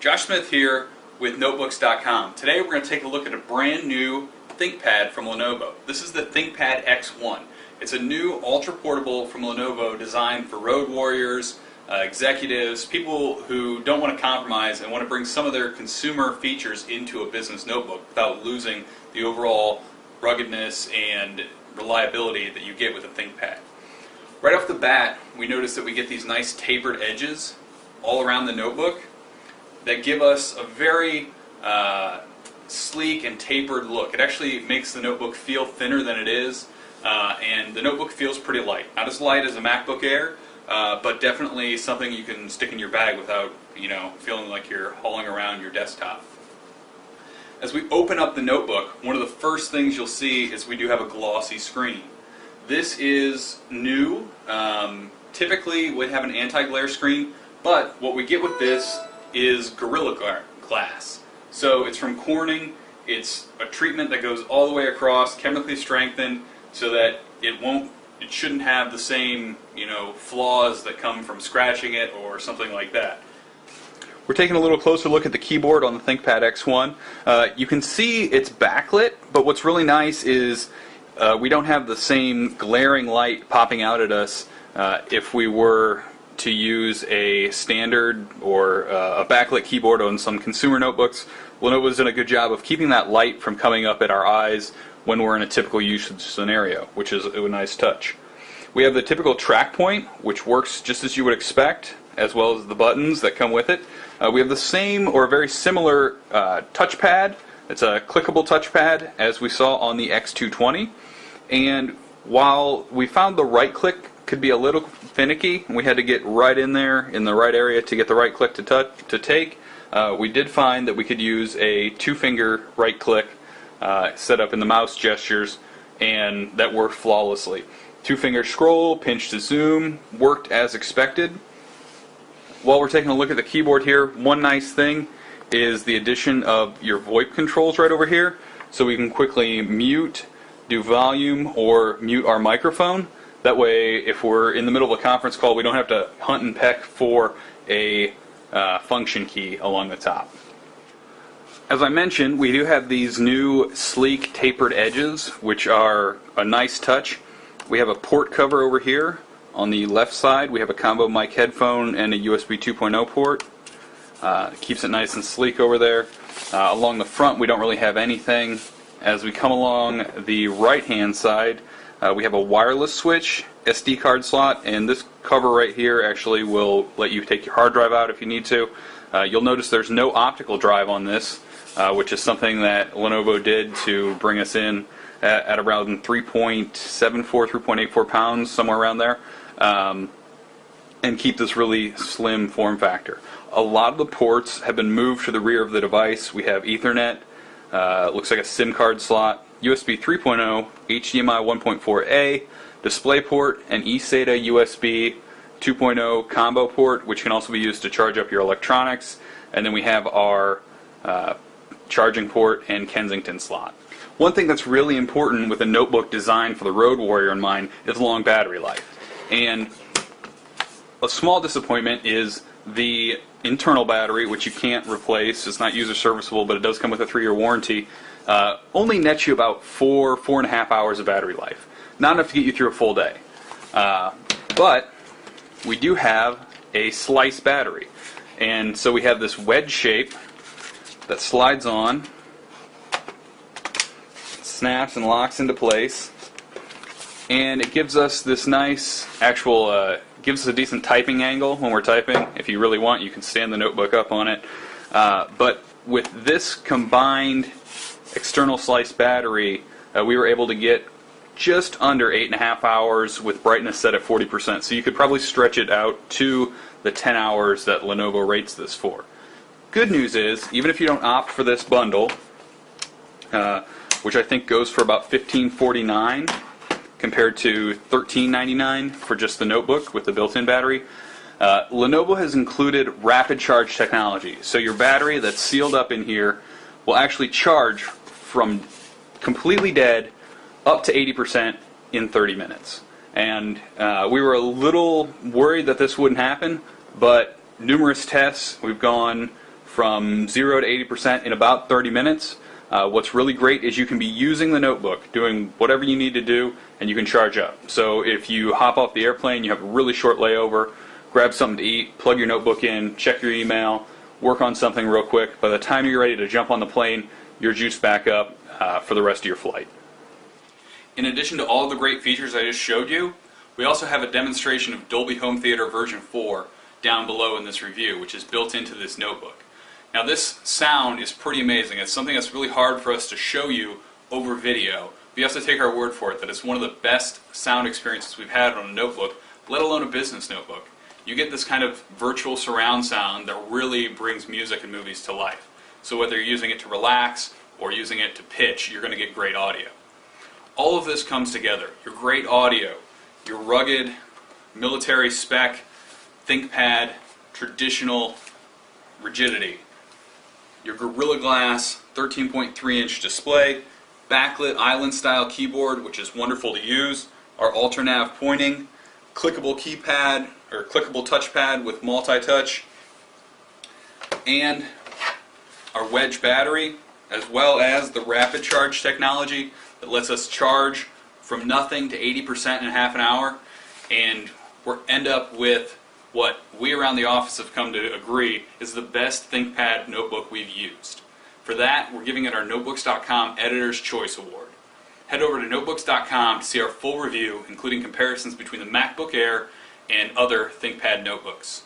Josh Smith here with Notebooks.com. Today we're going to take a look at a brand new ThinkPad from Lenovo. This is the ThinkPad X1. It's a new ultra portable from Lenovo designed for road warriors, executives, people who don't want to compromise and want to bring some of their consumer features into a business notebook without losing the overall ruggedness and reliability that you get with a ThinkPad. Right off the bat, we notice that we get these nice tapered edges all around the notebook that give us a very sleek and tapered look. It actually makes the notebook feel thinner than it is, and the notebook feels pretty light. Not as light as a MacBook Air, but definitely something you can stick in your bag without, feeling like you're hauling around your desktop. As we open up the notebook, one of the first things you'll see is we do have a glossy screen. This is new. Typically we'd have an anti-glare screen, but what we get with this is Gorilla Glass. So it's from Corning. It's a treatment that goes all the way across, chemically strengthened, so that it shouldn't have the same, flaws that come from scratching it or something like that. We're taking a little closer look at the keyboard on the ThinkPad X1. You can see it's backlit, but what's really nice is we don't have the same glaring light popping out at us if we were to use a standard or a backlit keyboard on some consumer notebooks. Lenovo's done a good job of keeping that light from coming up at our eyes when we're in a typical usage scenario, which is a nice touch. We have the typical track point, which works just as you would expect, as well as the buttons that come with it. We have the same or very similar touchpad. It's a clickable touchpad as we saw on the X220. And while we found the right click could be a little finicky, and we had to get right in there in the right area to get the right click to take, we did find that we could use a two-finger right click set up in the mouse gestures, and that worked flawlessly. Two-finger scroll, pinch to zoom, worked as expected. While we're taking a look at the keyboard here, one nice thing is the addition of your VoIP controls right over here, so we can quickly mute, do volume, or mute our microphone. That way, if we're in the middle of a conference call, we don't have to hunt and peck for a function key along the top. As I mentioned, we do have these new sleek tapered edges, which are a nice touch. We have a port cover over here. On the left side, we have a combo mic headphone and a USB 2.0 port. It keeps it nice and sleek over there. Along the front, we don't really have anything. As we come along the right-hand side, we have a wireless switch, SD card slot, and this cover right here actually will let you take your hard drive out if you need to. You'll notice there's no optical drive on this, which is something that Lenovo did to bring us in at around 3.74, 3.84 pounds, somewhere around there, and keep this really slim form factor. A lot of the ports have been moved to the rear of the device. We have Ethernet, looks like a SIM card slot, USB 3.0, HDMI 1.4a, DisplayPort, and eSATA USB 2.0 combo port, which can also be used to charge up your electronics. And then we have our charging port and Kensington slot. One thing that's really important with a notebook designed for the road warrior in mind is long battery life. And a small disappointment is the internal battery, which you can't replace. It's not user serviceable, but it does come with a 3-year warranty. Only nets you about 4.5 hours of battery life. Not enough to get you through a full day. But we do have a slice battery. And so we have this wedge shape that slides on, snaps and locks into place, and it gives us this nice gives us a decent typing angle when we're typing. If you really want, you can stand the notebook up on it. But with this combined external slice battery, we were able to get just under 8.5 hours with brightness set at 40%. So you could probably stretch it out to the 10 hours that Lenovo rates this for. Good news is, even if you don't opt for this bundle, which I think goes for about $15.49 compared to $13.99 for just the notebook with the built-in battery, Lenovo has included rapid charge technology. So your battery that's sealed up in here will actually charge from completely dead up to 80% in 30 minutes. And we were a little worried that this wouldn't happen, but numerous tests, we've gone from 0 to 80% in about 30 minutes. What's really great is you can be using the notebook, doing whatever you need to do, and you can charge up. So if you hop off the airplane, you have a really short layover, grab something to eat, plug your notebook in, check your email, work on something real quick. By the time you're ready to jump on the plane, you're juiced back up for the rest of your flight. In addition to all the great features I just showed you, we also have a demonstration of Dolby Home Theater version 4 down below in this review, which is built into this notebook. Now this sound is pretty amazing. It's something that's really hard for us to show you over video. But you have to take our word for it that it's one of the best sound experiences we've had on a notebook, let alone a business notebook. You get this kind of virtual surround sound that really brings music and movies to life. So whether you're using it to relax or using it to pitch, you're going to get great audio. All of this comes together. Your great audio, your rugged military spec ThinkPad traditional rigidity, your Gorilla Glass 13.3-inch display, backlit island style keyboard, which is wonderful to use, our AlterNav pointing, clickable keypad or clickable touchpad with multi-touch, and our wedge battery, as well as the rapid charge technology that lets us charge from nothing to 80% in half an hour, and we end up with what we around the office have come to agree is the best ThinkPad notebook we've used. For that, we're giving it our Notebooks.com Editor's Choice Award. Head over to Notebooks.com to see our full review, including comparisons between the MacBook Air and other ThinkPad notebooks.